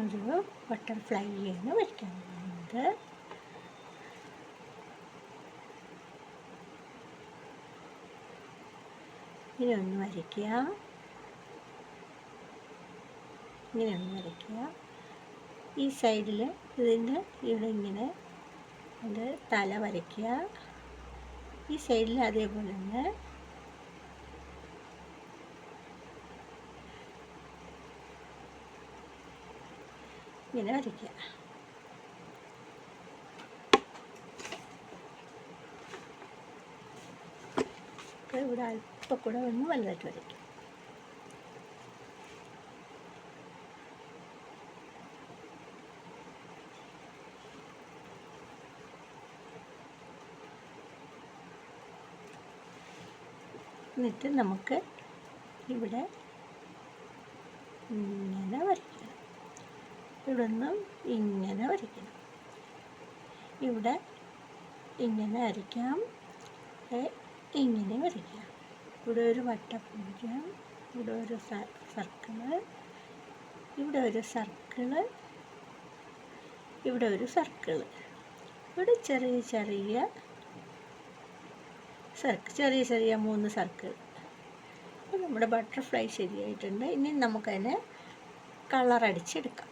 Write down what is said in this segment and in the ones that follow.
ഒരു ബട്ടർഫ്ലൈയാണ് വരയ്ക്കാൻ പോകുന്നത്. ഇങ്ങനെ ഒന്ന് വരയ്ക്കുക, ഇങ്ങനെ ഒന്ന് വരയ്ക്കുക. ഈ സൈഡിൽ ഇതിൻ്റെ ഇവിടെ ഇങ്ങനെ അത് തല വരയ്ക്കുക. ഈ സൈഡിൽ അതേപോലെ തന്നെ ഇങ്ങനെ വരയ്ക്കുക. ഇവിടെ അല്പം കൂടെ ഒന്ന് വലുതായിട്ട് വരയ്ക്കും. എന്നിട്ട് നമുക്ക് ഇവിടെ ഇങ്ങനെ വരയ്ക്കണം. ഇവിടെ നിന്നും ഇങ്ങനെ വരയ്ക്കണം. ഇവിടെ ഇങ്ങനെ വരയ്ക്കാം, ഇങ്ങനെ വരയ്ക്കാം. ഇവിടെ ഒരു വട്ടപ്പൂജ്യം, ഇവിടെ ഒരു സർക്കിള്, ഇവിടെ ഒരു സർക്കിള്, ഇവിടെ ഒരു സർക്കിള്, ഇവിടെ ചെറിയ ചെറിയ ചെറിയ 3 സർക്കിൾ. അപ്പോൾ നമ്മുടെ ബട്ടർഫ്ലൈ ശരിയായിട്ടുണ്ട്. ഇനി നമുക്കതിനെ കളറടിച്ചെടുക്കാം.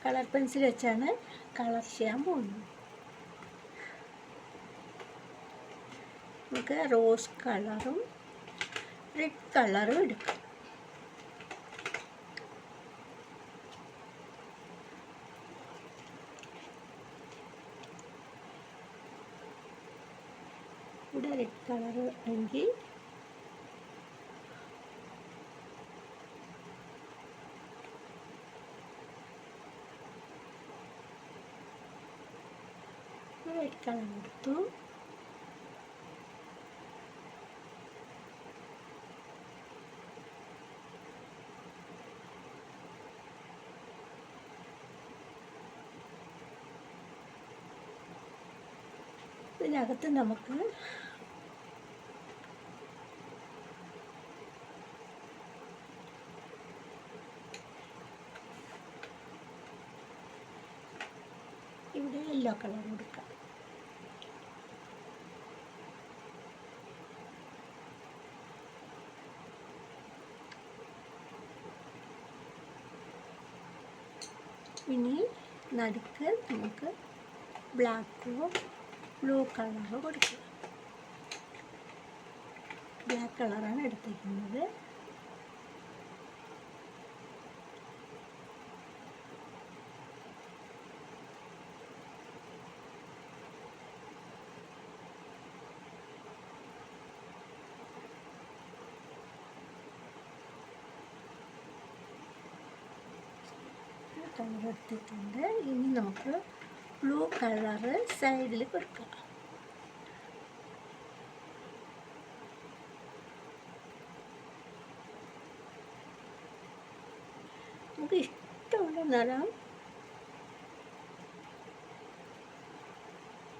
കളർ പെൻസിൽ വെച്ചാണ് കളർ ചെയ്യാൻ പോകുന്നത്. നമുക്ക് റോസ് കളറും റെഡ് കളറും എടുക്കാം. ഇവിടെ റെഡ് കളർ എങ്കിൽ റെഡ് കളർ എടുത്തു. ഇതിനകത്ത് നമുക്ക് ഇവിടെ യെല്ലോ കളർ കൊടുക്കാം. ഇനി നടുക്ക് നമുക്ക് ബ്ലാക്കോ ബ്ലൂ കളറോ കൊടുക്കുക. ബ്ലാക്ക് കളറാണ് എടുത്തിരിക്കുന്നത്. കളർ എടുത്തിട്ടുണ്ട്. ഇനി നമുക്ക് ബ്ലൂ കളറ് സൈഡിൽ കൊടുക്കാം. നമുക്ക് ഇഷ്ടമുള്ള നിറം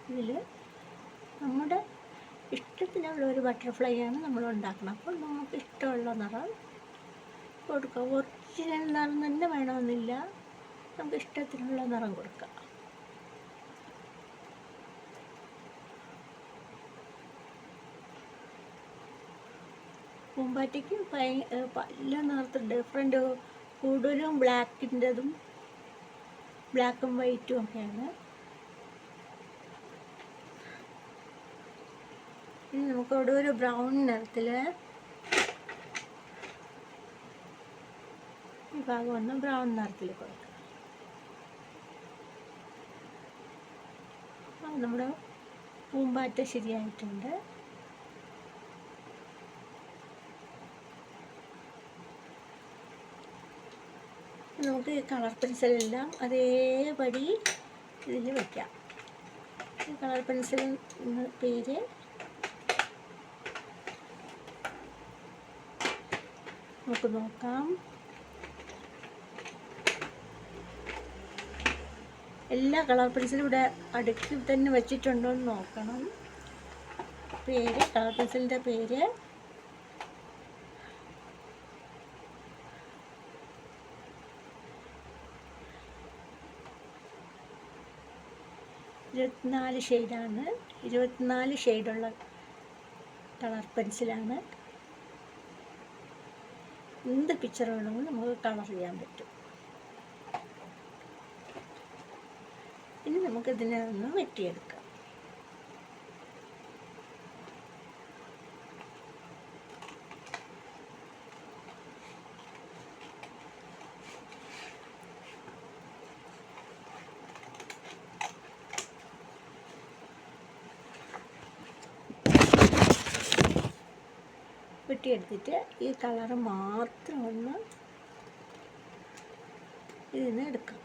ഇതിൽ നമ്മുടെ ഇഷ്ടത്തിനുള്ള ഒരു ബട്ടർഫ്ലൈ ആണ് നമ്മൾ ഉണ്ടാക്കണം. അപ്പോൾ നമുക്ക് ഇഷ്ടമുള്ള നിറം കൊടുക്കാം. ഒറിജിനൽ നിറം തന്നെ വേണമെന്നില്ല, നമുക്ക് ഇഷ്ടത്തിനുള്ള നിറം കൊടുക്കാം. പൂമ്പാറ്റയ്ക്ക് പല നിറത്തിൽ ഡിഫറെൻ്റ്, കൂടുതലും ബ്ലാക്കിൻ്റെതും ബ്ലാക്കും വൈറ്റും ഒക്കെയാണ്. ഇനി നമുക്കവിടെ ഒരു ബ്രൗൺ നിറത്തിൽ ഈ ഭാഗം ഒന്ന് ബ്രൗൺ നിറത്തിൽ കൊടുക്കാം. നമ്മുടെ പൂമ്പാറ്റ ശരിയായിട്ടുണ്ട്. നമുക്ക് ഈ കളർ പെൻസിലെല്ലാം അതേപടി ഇതിൽ വയ്ക്കാം. ഈ കളർ പെൻസിൽ പേര് നമുക്ക് നോക്കാം. എല്ലാ കളർ പെൻസിലും ഇവിടെ അടുക്കി തന്നെ വെച്ചിട്ടുണ്ടോ എന്ന് നോക്കണം. പേര് കളർ പെൻസിലിൻ്റെ പേര് 24 ഷെയ്ഡാണ്. 24 ഷെയ്ഡുള്ള കളർ പെൻസിലാണ്. എന്ത് പിക്ചർ വേണമെങ്കിലും നമുക്ക് കളർ ചെയ്യാൻ പറ്റും. ഇനി നമുക്കിതിനെ ഒന്ന് വെട്ടിയെടുക്കാം. വെട്ടിയെടുത്തിട്ട് ഈ കളറ് മാത്രം ഒന്ന് ഇതിന് എടുക്കാം.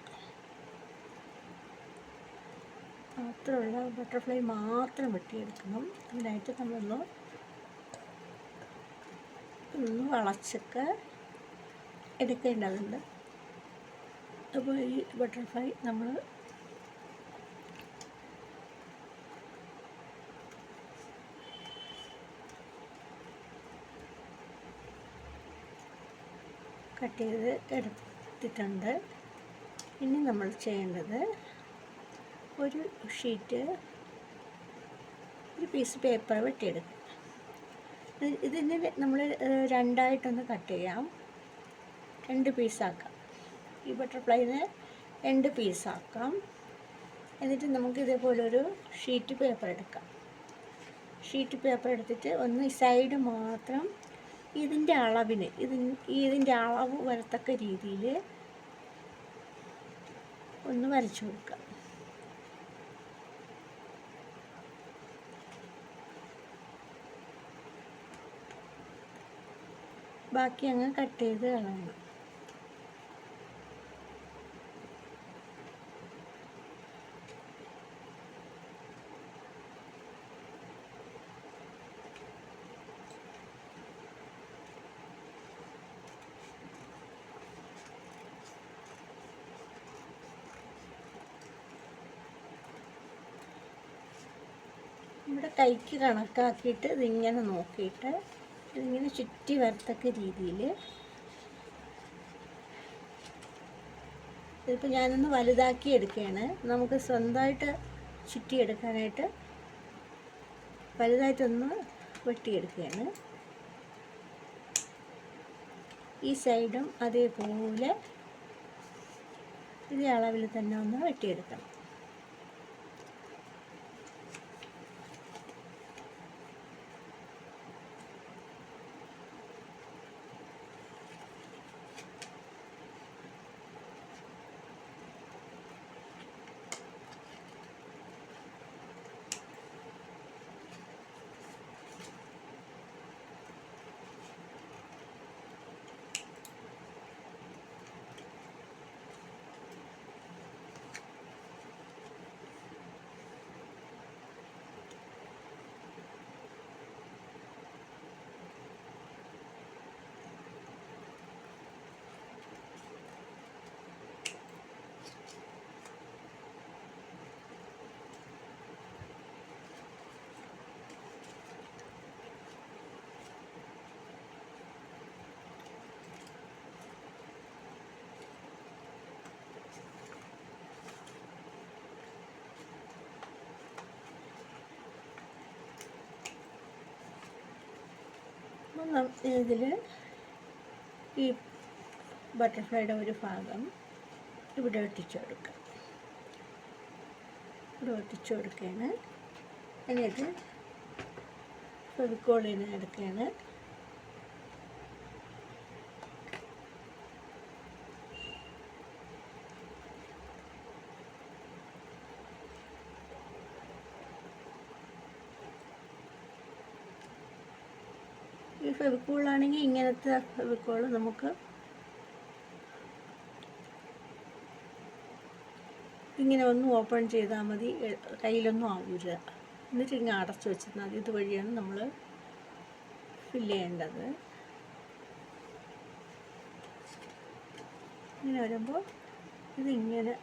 മാത്രമുള്ള ബട്ടർഫ്ലൈ മാത്രം വെട്ടിയെടുക്കണം. അതിനായിട്ട് നമ്മളൊന്ന് വളച്ചൊക്കെ എടുക്കേണ്ടതുണ്ട്. അപ്പോൾ ഈ ബട്ടർഫ്ലൈ നമ്മൾ കട്ട് ചെയ്ത് എടുത്തിട്ടുണ്ട്. ഇനി നമ്മൾ ചെയ്യേണ്ടത് ഒരു പീസ് പേപ്പർ വെട്ടിയെടുക്കും. ഇതിന് നമ്മൾ രണ്ടായിട്ടൊന്ന് കട്ട് ചെയ്യാം. 2 പീസാക്കാം. ഈ ബട്ടർഫ്ലൈനെ 2 പീസാക്കാം. എന്നിട്ട് നമുക്ക് ഇതേപോലൊരു ഷീറ്റ് പേപ്പർ എടുക്കാം. ഷീറ്റ് പേപ്പർ എടുത്തിട്ട് ഒന്ന് സൈഡ് മാത്രം ഇതിൻ്റെ അളവിന് ഇതിൻ്റെ അളവ് വരത്തക്ക രീതിയിൽ ഒന്ന് വരച്ചു കൊടുക്കാം. ബാക്കി അങ്ങ് കട്ട് ചെയ്ത് കളയണം. നമ്മുടെ കൈക്ക് കണക്കാക്കിയിട്ട് ഇതിങ്ങനെ നോക്കിയിട്ട് ഇതിങ്ങനെ ചുറ്റി വരത്തക്ക രീതിയിൽ. ഇതിപ്പോൾ ഞാനൊന്ന് വലുതാക്കി എടുക്കുകയാണ്. നമുക്ക് സ്വന്തമായിട്ട് ചുറ്റിയെടുക്കാനായിട്ട് വലുതായിട്ടൊന്ന് വെട്ടിയെടുക്കുകയാണ്. ഈ സൈഡും അതേപോലെ ഇതേ അളവിൽ തന്നെ ഒന്ന് വെട്ടിയെടുക്കണം. ഇതിൽ ഈ ബട്ടർഫ്ലൈയുടെ ഒരു ഭാഗം ഇവിടെ ഒട്ടിച്ചു കൊടുക്കാം. ഇവിടെ ഒട്ടിച്ചു കൊടുക്കുകയാണ്. എന്നിട്ട് ഫെവിക്കോളിനെ എടുക്കുകയാണ്. ഈ ഫെവിക്കോളാണെങ്കിൽ ഇങ്ങനത്തെ ഫെവിക്കോൾ നമുക്ക് ഇങ്ങനെ ഒന്ന് ഓപ്പൺ ചെയ്താൽ മതി. കയ്യിലൊന്നും ആവില്ല. എന്നിട്ട് ഇങ്ങനെ അടച്ചു വെച്ചാൽ മതി. ഇതുവഴിയാണ് നമ്മൾ ഫില്ല് ചെയ്യേണ്ടത്. ഇങ്ങനെ വരുമ്പോൾ ഇതിങ്ങനെ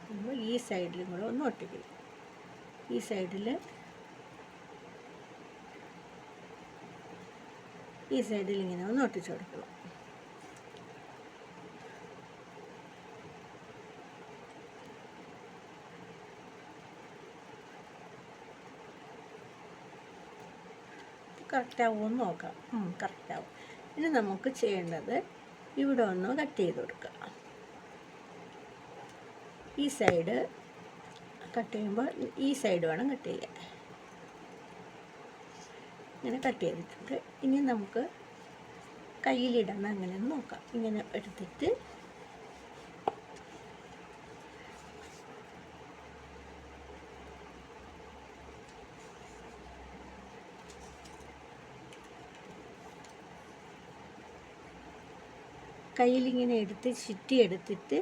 വരുമ്പോൾ ഈ സൈഡിലും കൂടെ ഒന്ന് ഒട്ടിക്കും. ഈ സൈഡിൽ ഇങ്ങനെ ഒന്ന് ഒട്ടിച്ചു കൊടുക്കണം. കറക്റ്റാവുമെന്ന് നോക്കാം. കറക്റ്റാവും. ഇനി നമുക്ക് ചെയ്യേണ്ടത് ഇവിടെ ഒന്ന് കട്ട് ചെയ്ത് കൊടുക്കുക. ഈ സൈഡ് കട്ട് ചെയ്യുമ്പോൾ ഈ സൈഡ് വേണം കട്ട് ചെയ്യാൻ. ഇങ്ങനെ കട്ട് ചെയ്തിട്ടുണ്ട്. ഇനി നമുക്ക് കയ്യിലിടുന്ന അങ്ങനെയൊന്ന് നോക്കാം. ഇങ്ങനെ എടുത്തിട്ട് കയ്യിലിങ്ങനെ എടുത്ത് ചുറ്റി എടുത്തിട്ട്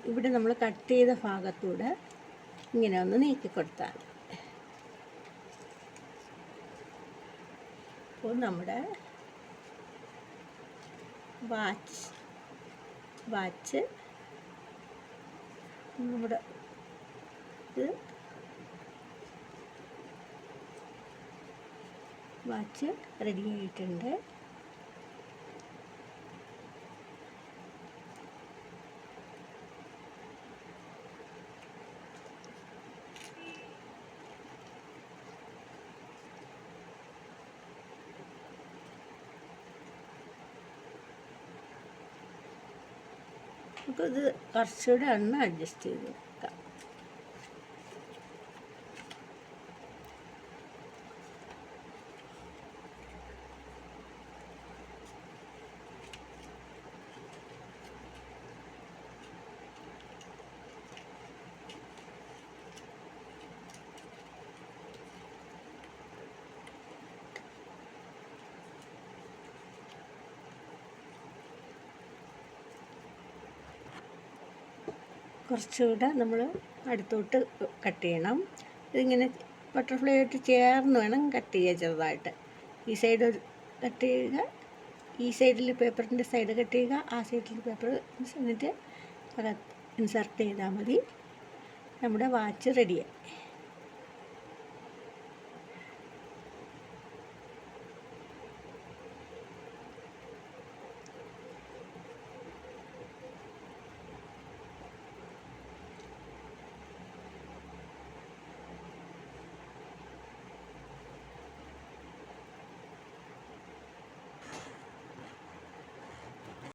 ഇവിടെ നമ്മൾ കട്ട് ചെയ്ത ഭാഗത്തൂടെ ഇങ്ങനെ ഒന്ന് നീക്കി കൊടുത്താൽ അപ്പോൾ നമ്മുടെ വാച്ച് നമ്മുടെ ഇത് വാച്ച് റെഡി ആയിട്ടുണ്ട്. നമുക്കിത് കുറച്ചുകൂടെ ഒന്ന് അഡ്ജസ്റ്റ് ചെയ്ത് വെക്കാം. കുറച്ചുകൂടെ നമ്മൾ അടുത്തോട്ട് കട്ട് ചെയ്യണം. ഇതിങ്ങനെ ബട്ടർഫ്ലൈ ആയിട്ട് ചേർന്ന് വേണം കട്ട് ചെയ്യുക ചെറുതായിട്ട്. ഈ സൈഡ് കട്ട് ചെയ്യുക, ഈ സൈഡിൽ പേപ്പറിൻ്റെ സൈഡ് കട്ട് ചെയ്യുക, ആ സൈഡിൽ പേപ്പർ എന്നിട്ട് ഇൻസർട്ട് ചെയ്താൽ മതി. നമ്മുടെ വാച്ച് റെഡിയായി.